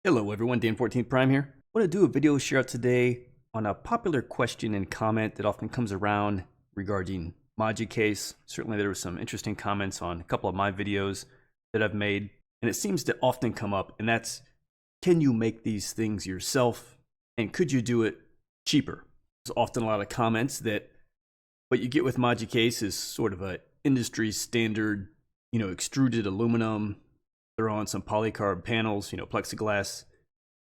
Hello everyone, Dan14 Prime here. I want to do a video share out today on a popular question and comment that often comes around regarding Moducase. Certainly there were some interesting comments on a couple of my videos that I've made, and it seems to often come up, and that's, can you make these things yourself, and could you do it cheaper? There's often a lot of comments that what you get with Moducase is sort of a industry standard, extruded aluminum, throw on some polycarb panels, plexiglass,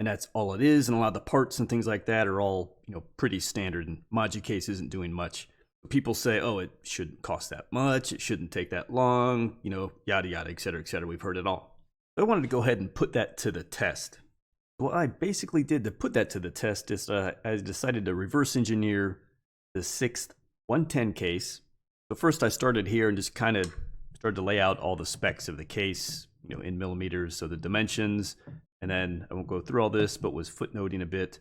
and that's all it is. And a lot of the parts and things like that are all, pretty standard, and Moducase isn't doing much. People say, oh, it shouldn't cost that much, it shouldn't take that long, yada yada, et cetera, et cetera. We've heard it all. But I wanted to go ahead and put that to the test. What I basically did to put that to the test is I decided to reverse engineer the 6th 110 case. So first I started here and just kind of started to lay out all the specs of the case, in millimeters, so the dimensions, and then I won't go through all this, but was footnoting a bit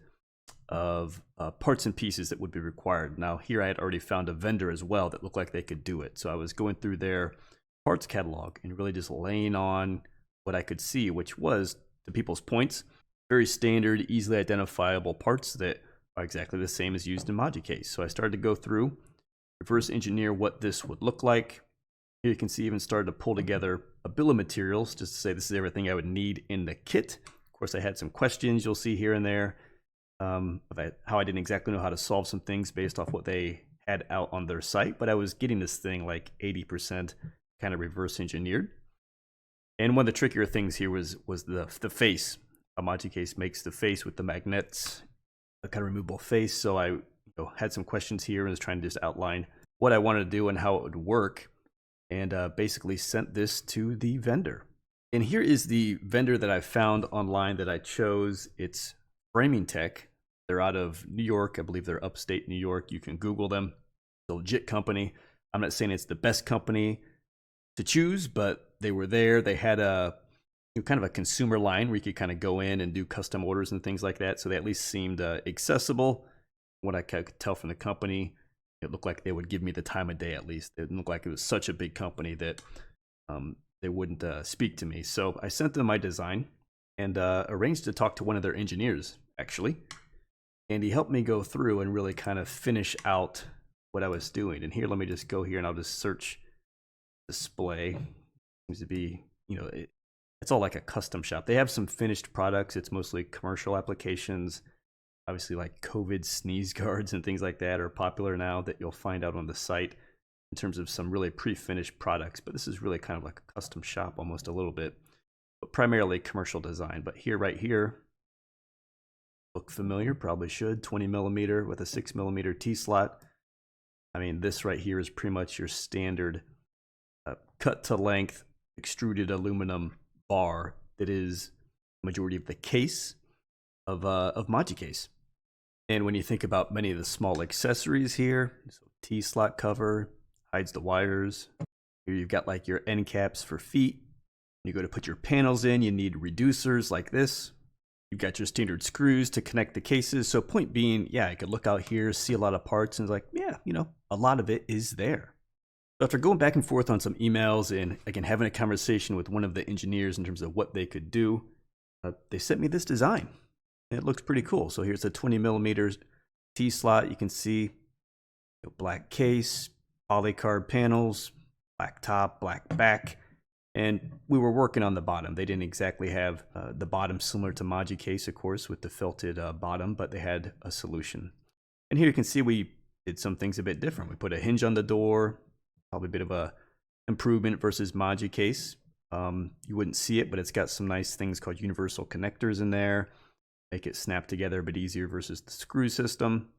of parts and pieces that would be required. Now here I had already found a vendor as well that looked like they could do it, so I was going through their parts catalog and really just laying on what I could see, which was, to people's points, very standard, easily identifiable parts that are exactly the same as used in Moducase. So I started to go through, reverse engineer what this would look like. Here you can see even started to pull together a bill of materials just to say this is everything I would need in the kit. Of course, I had some questions you'll see here and there about how I didn't exactly know how to solve some things based off what they had out on their site, but I was getting this thing like 80% kind of reverse engineered. And one of the trickier things here was the face. Moducase makes the face with the magnets, a kind of removable face. So I had some questions here and was trying to just outline what I wanted to do and how it would work, and basically sent this to the vendor. And here is the vendor that I found online that I chose. It's Framing Tech. They're out of New York. I believe they're upstate New York. You can Google them. It's a legit company. I'm not saying it's the best company to choose, but they were there. They had a kind of a consumer line where you could kind of go in and do custom orders and things like that. So they at least seemed accessible. What I could tell from the company, it looked like they would give me the time of day at least. It didn't look like it was such a big company that they wouldn't speak to me. So I sent them my design and arranged to talk to one of their engineers, actually. And he helped me go through and really kind of finish out what I was doing. And here, let me just go here and I'll just search display. Seems to be, it's all like a custom shop. They have some finished products. It's mostly commercial applications. Obviously, like COVID sneeze guards and things like that are popular now that you'll find out on the site in terms of some really pre-finished products. But this is really kind of like a custom shop almost a little bit, but primarily commercial design. But here, right here, look familiar, probably should, 20 millimeter with a 6 millimeter T-slot. I mean, this right here is pretty much your standard cut to length extruded aluminum bar that is the majority of the case of Moducase. And when you think about many of the small accessories here, so T-slot cover, hides the wires. Here you've got like your end caps for feet. When you go to put your panels in, you need reducers like this. You've got your standard screws to connect the cases. So point being, yeah, I could look out here, see a lot of parts, and it's like, yeah, a lot of it is there. So after going back and forth on some emails and again having a conversation with one of the engineers in terms of what they could do, they sent me this design. And it looks pretty cool. So here's a 20 millimeters T-slot. You can see black case, polycarb panels, black top, black back. And we were working on the bottom. They didn't exactly have the bottom similar to Moducase, of course, with the felted bottom, but they had a solution. And here you can see we did some things a bit different. We put a hinge on the door, probably a bit of a improvement versus Moducase. You wouldn't see it, but it's got some nice things called universal connectors in there. Make it snap together a bit easier versus the screw system.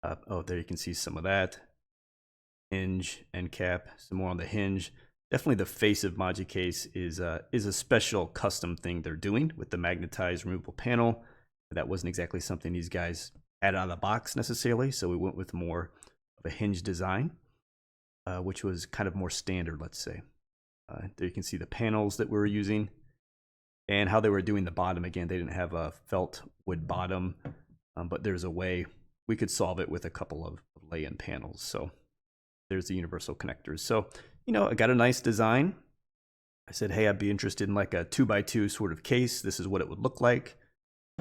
Oh, there you can see some of that. Hinge, end cap, some more on the hinge. Definitely the face of Moducase is a special custom thing they're doing with the magnetized removable panel. That wasn't exactly something these guys had out of the box necessarily, so we went with more of a hinge design, which was kind of more standard, let's say. There you can see the panels that we were using. And how they were doing the bottom. Again, they didn't have a felt wood bottom, but there's a way we could solve it with a couple of lay-in panels. So there's the universal connectors. So, I got a nice design. I said, hey, I'd be interested in like a 2x2 sort of case. This is what it would look like.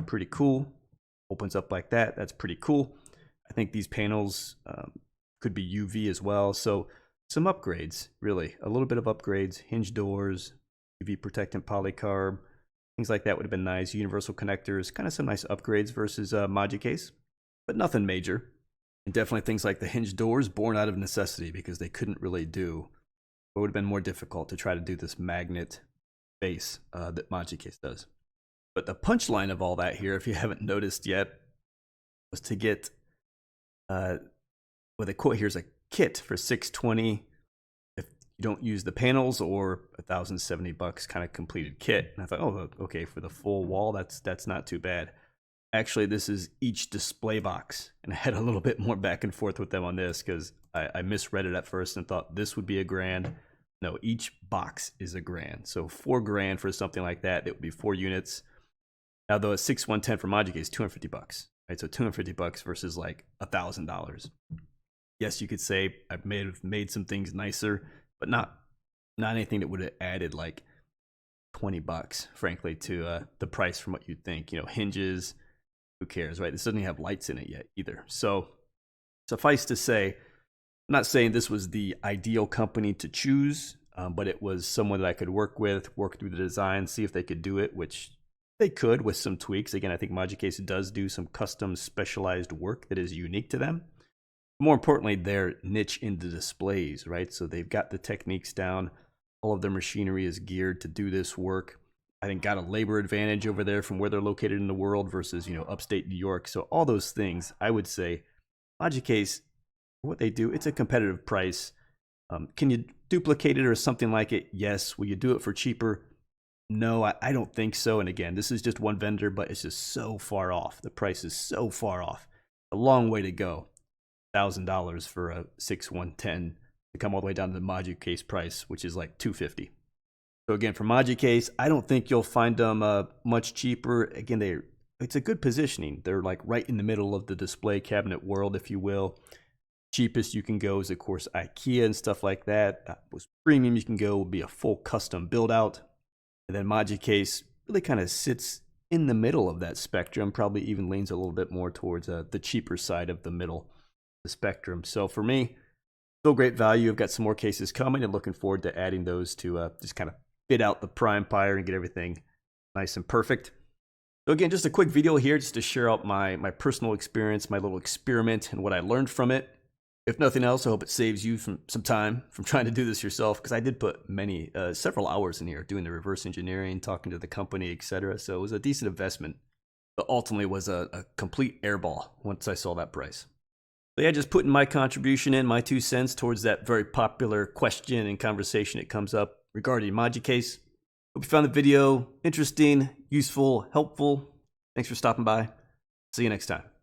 Pretty cool. Opens up like that. That's pretty cool. I think these panels could be UV as well. So some upgrades, really. A little bit of upgrades. Hinge doors, UV protectant polycarb, things like that would have been nice. Universal connectors, kind of some nice upgrades versus Moducase, but nothing major. And definitely things like the hinge doors born out of necessity because they couldn't really do. It would have been more difficult to try to do this magnet base that Moducase does. But the punchline of all that here, if you haven't noticed yet, was to get well, the quote here is a kit for $620 if you don't use the panels, or $1,070 kind of completed kit. And I thought, oh, okay, for the full wall, that's not too bad. Actually, this is each display box, and I had a little bit more back and forth with them on this because I misread it at first and thought this would be $1,000. No, each box is $1,000. So $4,000 for something like that. It would be 4 units. Now, though, a 6-110 for Moducase, $250. Right, so $250 versus like $1,000. Yes, you could say I may have made some things nicer, but not anything that would have added like $20, frankly, to the price from what you'd think. You know, hinges, who cares, right? This doesn't even have lights in it yet either. So suffice to say, I'm not saying this was the ideal company to choose, but it was someone that I could work with, work through the design, see if they could do it, which they could with some tweaks. Again, I think Moducase does do some custom specialized work that is unique to them. More importantly, their niche in the displays, right? So they've got the techniques down. All of their machinery is geared to do this work. I think got a labor advantage over there from where they're located in the world versus, you know, upstate New York. So all those things, I would say, Moducase, what they do, it's a competitive price. Can you duplicate it or something like it? Yes. Will you do it for cheaper? No, I don't think so. And again, this is just one vendor, but it's just so far off. The price is so far off. A long way to go. $1,000 for a 6-110 to come all the way down to the Moducase price, which is like $250. So again, for Moducase, I don't think you'll find them much cheaper. Again, it's a good positioning. They're like right in the middle of the display cabinet world, if you will. Cheapest you can go is, of course, IKEA and stuff like that. Most premium you can go will be a full custom build out. And then Moducase really kind of sits in the middle of that spectrum, probably even leans a little bit more towards the cheaper side of the middle, the spectrum. So for me, still great value. I've got some more cases coming and looking forward to adding those to just kind of fit out the Prime Pyre and get everything nice and perfect. So again, just a quick video here just to share out my personal experience, my little experiment and what I learned from it. If nothing else, I hope it saves you from some time from trying to do this yourself, because I did put several hours in here doing the reverse engineering, talking to the company, etc. So it was a decent investment, but ultimately was a complete airball once I saw that price. So yeah, just putting my contribution in, my 2 cents towards that very popular question and conversation that comes up regarding Moducase. Hope you found the video interesting, useful, helpful. Thanks for stopping by. See you next time.